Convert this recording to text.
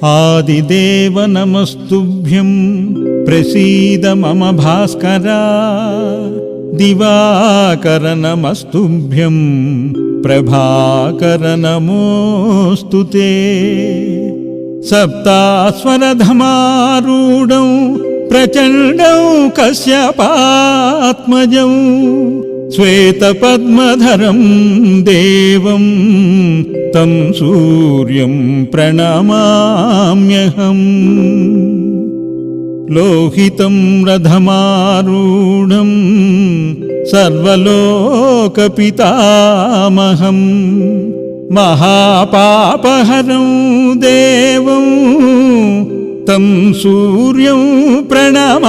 आदिदेव नमस्तुभ्यं प्रसीद मम भास्करा दिवाकर नमस्तुभ्यं प्रभाकर नमोऽस्तु ते सप्तास्वरधमारूढं प्रचण्डं कश्यपात्मजं श्वेतपद्मधरं देवं तं सूर्यं प्रणमाम्यहम् लोहितं रथमारूढं सर्वलोकपितामहं महापापहरं देवं तं सूर्यं प्रणमाम्यहम्